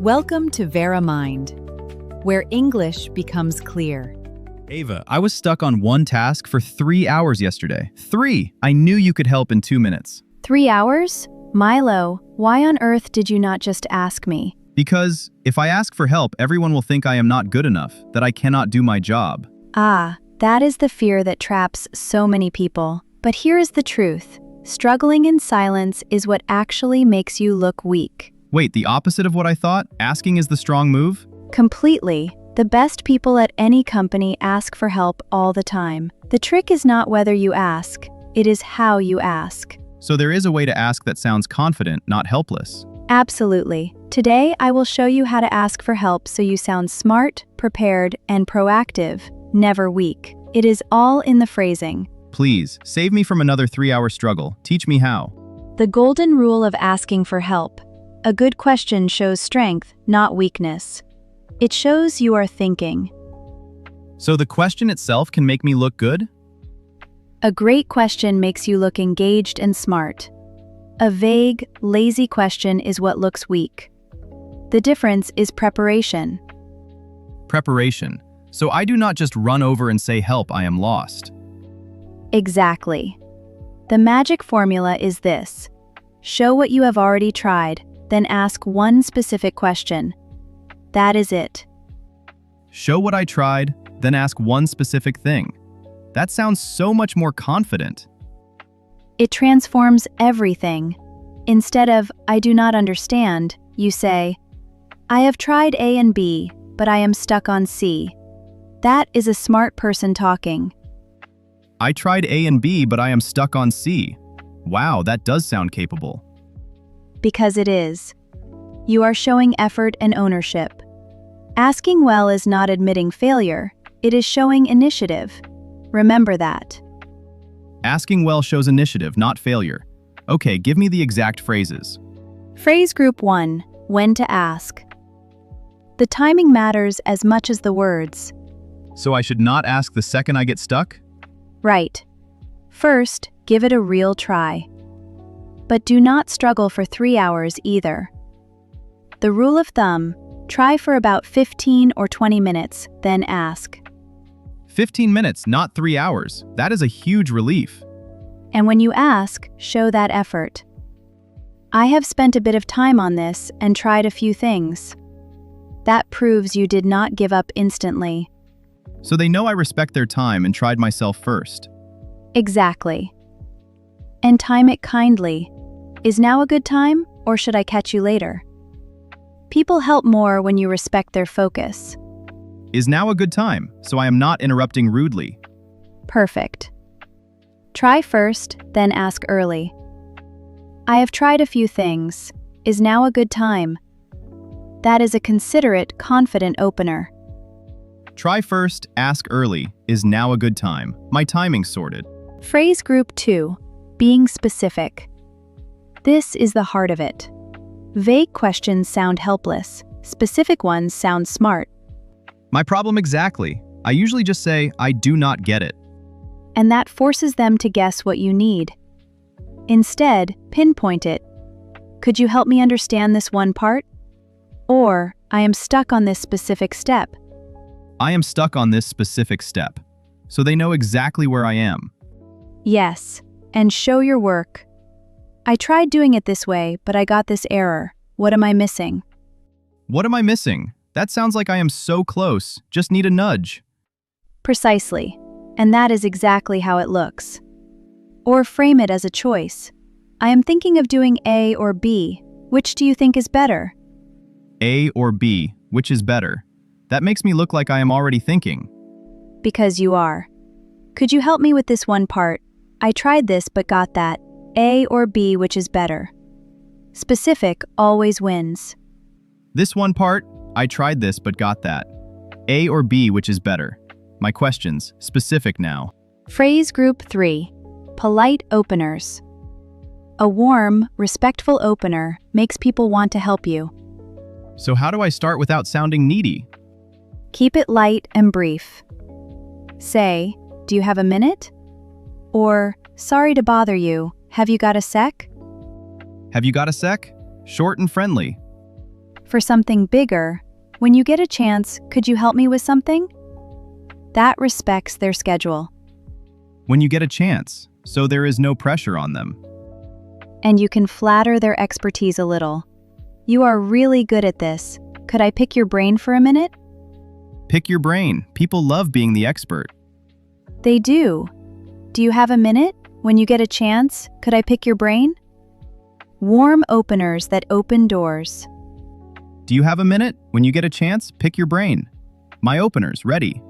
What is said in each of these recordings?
Welcome to VeraMind, where English becomes clear. Ava, I was stuck on one task for 3 hours yesterday. 3! I knew you could help in 2 minutes. 3 hours? Milo, why on earth did you not just ask me? Because if I ask for help, everyone will think I am not good enough, that I cannot do my job. Ah, that is the fear that traps so many people. But here is the truth. Struggling in silence is what actually makes you look weak. Wait, the opposite of what I thought? Asking is the strong move? Completely. The best people at any company ask for help all the time. The trick is not whether you ask, it is how you ask. So there is a way to ask that sounds confident, not helpless. Absolutely. Today, I will show you how to ask for help so you sound smart, prepared, and proactive, never weak. It is all in the phrasing. Please, save me from another 3-hour struggle. Teach me how. The golden rule of asking for help. A good question shows strength, not weakness. It shows you are thinking. So the question itself can make me look good? A great question makes you look engaged and smart. A vague, lazy question is what looks weak. The difference is preparation. Preparation. So I do not just run over and say, "Help, I am lost." Exactly. The magic formula is this. Show what you have already tried, then ask one specific question. That is it. Show what I tried, then ask one specific thing. That sounds so much more confident. It transforms everything. Instead of, "I do not understand," you say, "I have tried A and B, but I am stuck on C." That is a smart person talking. I tried A and B, but I am stuck on C. Wow, that does sound capable. Because it is. You are showing effort and ownership. Asking well is not admitting failure, it is showing initiative. Remember that. Asking well shows initiative, not failure. Okay, give me the exact phrases. Phrase group 1, when to ask. The timing matters as much as the words. So I should not ask the second I get stuck? Right. First, give it a real try. But do not struggle for 3 hours either. The rule of thumb, try for about 15 or 20 minutes, then ask. 15 minutes, not 3 hours. That is a huge relief. And when you ask, show that effort. I have spent a bit of time on this and tried a few things. That proves you did not give up instantly. So they know I respect their time and tried myself first. Exactly. And time it kindly. Is now a good time, or should I catch you later? People help more when you respect their focus. Is now a good time, so I am not interrupting rudely. Perfect. Try first, then ask early. I have tried a few things. Is now a good time? That is a considerate, confident opener. Try first, ask early. Is now a good time? My timing's sorted. Phrase group 2, being specific. This is the heart of it. Vague questions sound helpless. Specific ones sound smart. My problem exactly. I usually just say, "I do not get it." And that forces them to guess what you need. Instead, pinpoint it. Could you help me understand this one part? Or, I am stuck on this specific step. I am stuck on this specific step. So they know exactly where I am. Yes, and show your work. I tried doing it this way, but I got this error. What am I missing? What am I missing? That sounds like I am so close. Just need a nudge. Precisely. And that is exactly how it looks. Or frame it as a choice. I am thinking of doing A or B. Which do you think is better? A or B, which is better? That makes me look like I am already thinking. Because you are. Could you help me with this one part? I tried this but got that. A or B, which is better? Specific always wins. This one part, I tried this but got that. A or B, which is better? My questions, specific now. Phrase group 3, polite openers. A warm, respectful opener makes people want to help you. So how do I start without sounding needy? Keep it light and brief. Say, "Do you have a minute?" Or, "Sorry to bother you, have you got a sec?" Have you got a sec? Short and friendly. For something bigger, when you get a chance, could you help me with something? That respects their schedule. When you get a chance, so there is no pressure on them. And you can flatter their expertise a little. You are really good at this. Could I pick your brain for a minute? Pick your brain. People love being the expert. They do. Do you have a minute? When you get a chance, could I pick your brain? Warm openers that open doors. Do you have a minute? When you get a chance, pick your brain. My opener's ready.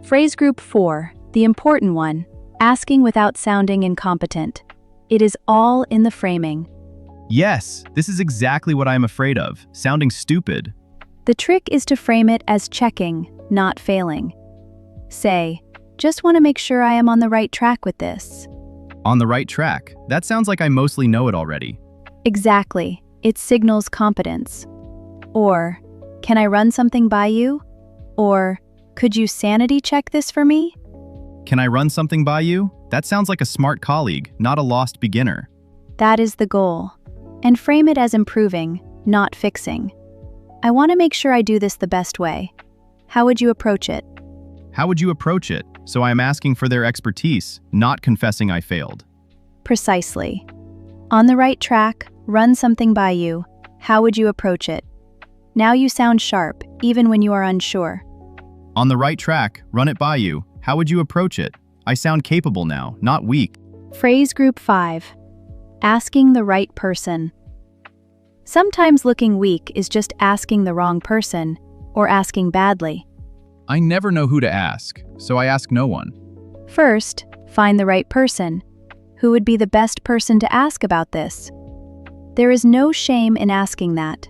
Phrase group 4, the important one, asking without sounding incompetent. It is all in the framing. Yes, this is exactly what I'm afraid of, sounding stupid. The trick is to frame it as checking, not failing. Say, just want to make sure I am on the right track with this. On the right track. That sounds like I mostly know it already. Exactly. It signals competence. Or, can I run something by you? Or, could you sanity check this for me? Can I run something by you? That sounds like a smart colleague, not a lost beginner. That is the goal. And frame it as improving, not fixing. I want to make sure I do this the best way. How would you approach it? How would you approach it? So I am asking for their expertise, not confessing I failed. Precisely. On the right track, run something by you. How would you approach it? Now you sound sharp, even when you are unsure. On the right track, run it by you. How would you approach it? I sound capable now, not weak. Phrase group 5. Asking the right person. Sometimes looking weak is just asking the wrong person, or asking badly. I never know who to ask, so I ask no one. First, find the right person. Who would be the best person to ask about this? There is no shame in asking that.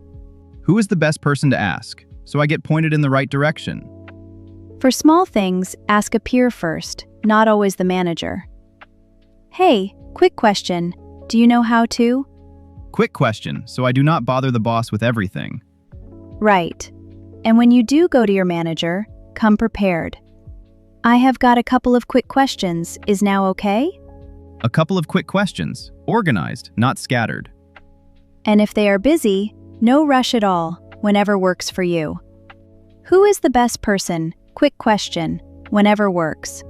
Who is the best person to ask, so I get pointed in the right direction? For small things, ask a peer first, not always the manager. Hey, quick question. Do you know how to? Quick question, so I do not bother the boss with everything. Right. And when you do go to your manager, come prepared. I have got a couple of quick questions. Is now okay? A couple of quick questions, organized, not scattered. And if they are busy, no rush at all, whenever works for you. Who is the best person? Quick question, whenever works.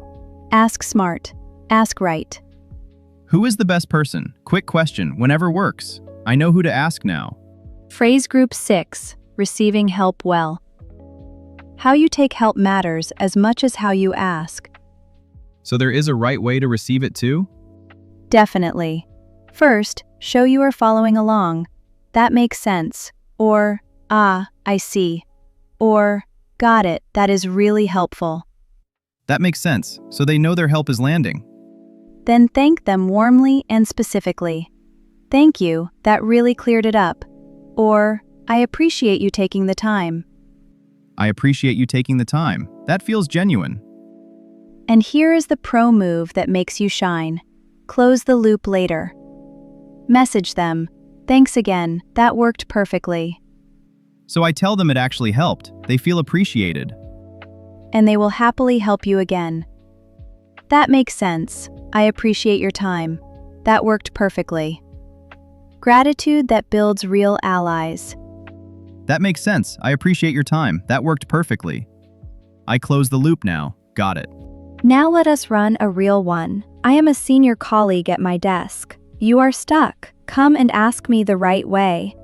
Ask smart. Ask right. Who is the best person? Quick question, whenever works. I know who to ask now. Phrase group 6, receiving help well. How you take help matters as much as how you ask. So there is a right way to receive it too? Definitely. First, show you are following along. That makes sense. Or, ah, I see. Or, got it, that is really helpful. That makes sense, so they know their help is landing. Then thank them warmly and specifically. Thank you, that really cleared it up. Or, I appreciate you taking the time. I appreciate you taking the time. That feels genuine. And here is the pro move that makes you shine. Close the loop later. Message them. Thanks again, that worked perfectly. So I tell them it actually helped. They feel appreciated. And they will happily help you again. That makes sense. I appreciate your time. That worked perfectly. Gratitude that builds real allies. That makes sense. I appreciate your time. That worked perfectly. I close the loop now. Got it. Now let us run a real one. I am a senior colleague at my desk. You are stuck. Come and ask me the right way.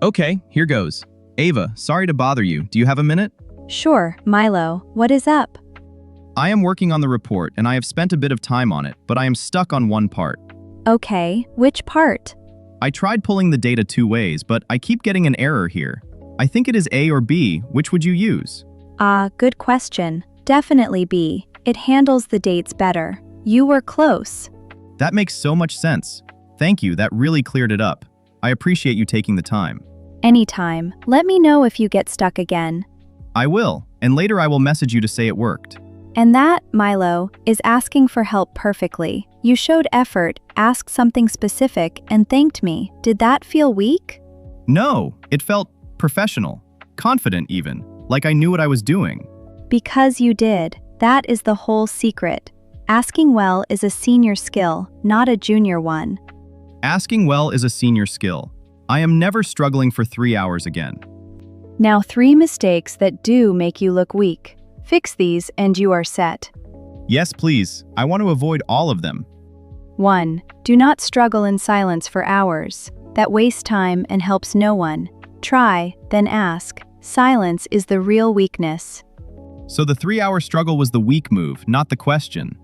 Okay, here goes. Ava, sorry to bother you. Do you have a minute? Sure, Milo. What is up? I am working on the report and I have spent a bit of time on it, but I am stuck on one part. Okay, which part? I tried pulling the data 2 ways, but I keep getting an error here. I think it is A or B. Which would you use? Good question. Definitely B. It handles the dates better. You were close. That makes so much sense. Thank you, that really cleared it up. I appreciate you taking the time. Anytime. Let me know if you get stuck again. I will, and later I will message you to say it worked. And that, Milo, is asking for help perfectly. You showed effort, asked something specific, and thanked me. Did that feel weak? No, it felt professional, confident even, like I knew what I was doing. Because you did. That is the whole secret. Asking well is a senior skill, not a junior one. Asking well is a senior skill. I am never struggling for 3 hours again. Now 3 mistakes that do make you look weak. Fix these and you are set. Yes, please. I want to avoid all of them. 1. Do not struggle in silence for hours. That wastes time and helps no one. Try, then ask. Silence is the real weakness. So the 3-hour struggle was the weak move, not the question.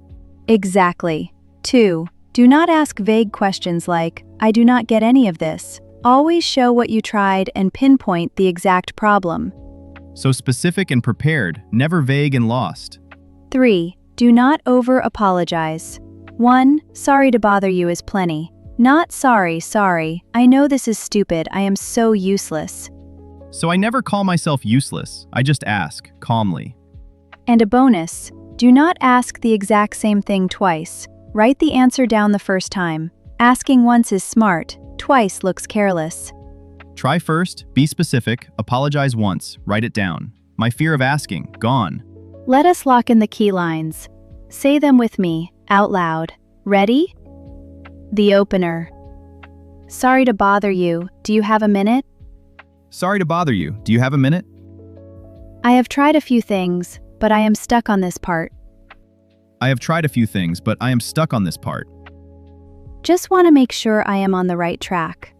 Exactly. 2. Do not ask vague questions like, I do not get any of this. Always show what you tried and pinpoint the exact problem. So specific and prepared, never vague and lost. 3. Do not over-apologize. 1. Sorry to bother you is plenty. Not sorry, I know this is stupid, I am so useless. So I never call myself useless, I just ask, calmly. And a bonus, do not ask the exact same thing twice. Write the answer down the first time. Asking once is smart, twice looks careless. Try first, be specific, apologize once, write it down. My fear of asking, gone. Let us lock in the key lines. Say them with me, out loud. Ready? The opener. Sorry to bother you, do you have a minute? Sorry to bother you, do you have a minute? I have tried a few things, but I am stuck on this part. I have tried a few things, but I am stuck on this part. Just want to make sure I am on the right track.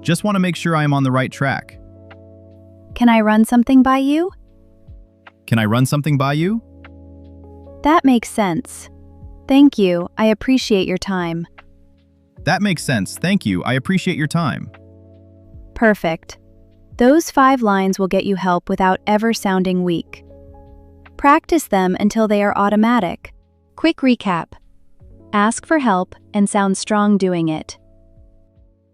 Just want to make sure I am on the right track. Can I run something by you? Can I run something by you? That makes sense. Thank you, I appreciate your time. That makes sense, thank you, I appreciate your time. Perfect. Those 5 lines will get you help without ever sounding weak. Practice them until they are automatic. Quick recap. Ask for help and sound strong doing it.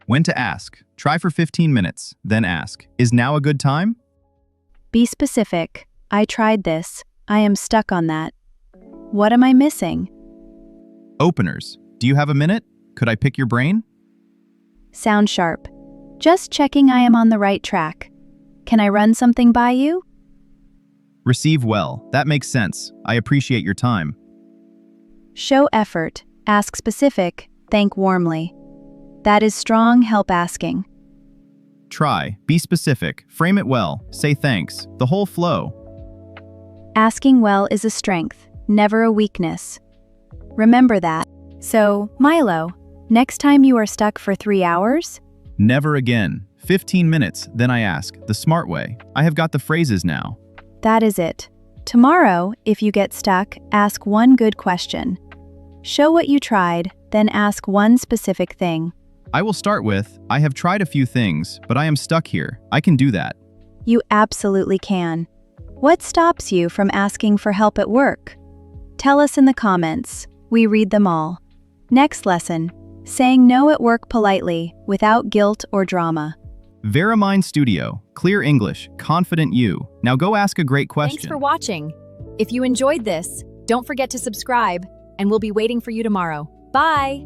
When to ask. Try for 15 minutes, then ask. Is now a good time? Be specific. I tried this. I am stuck on that. What am I missing? Openers. Do you have a minute? Could I pick your brain? Sound sharp. Just checking I am on the right track. Can I run something by you? Receive well. That makes sense. I appreciate your time. Show effort. Ask specific. Thank warmly. That is strong help asking. Try. Be specific. Frame it well. Say thanks. The whole flow. Asking well is a strength, never a weakness. Remember that. So, Milo, next time you are stuck for 3 hours? Never again. 15 minutes, then I ask. The smart way. I have got the phrases now. That is it. Tomorrow, if you get stuck, ask one good question. Show what you tried, then ask one specific thing. I will start with, I have tried a few things, but I am stuck here. I can do that. You absolutely can. What stops you from asking for help at work? Tell us in the comments. We read them all. Next lesson, saying no at work politely, without guilt or drama. VeraMind Studio. Clear English. Confident you. Now go ask a great question. Thanks for watching. If you enjoyed this, don't forget to subscribe, and we'll be waiting for you tomorrow. Bye!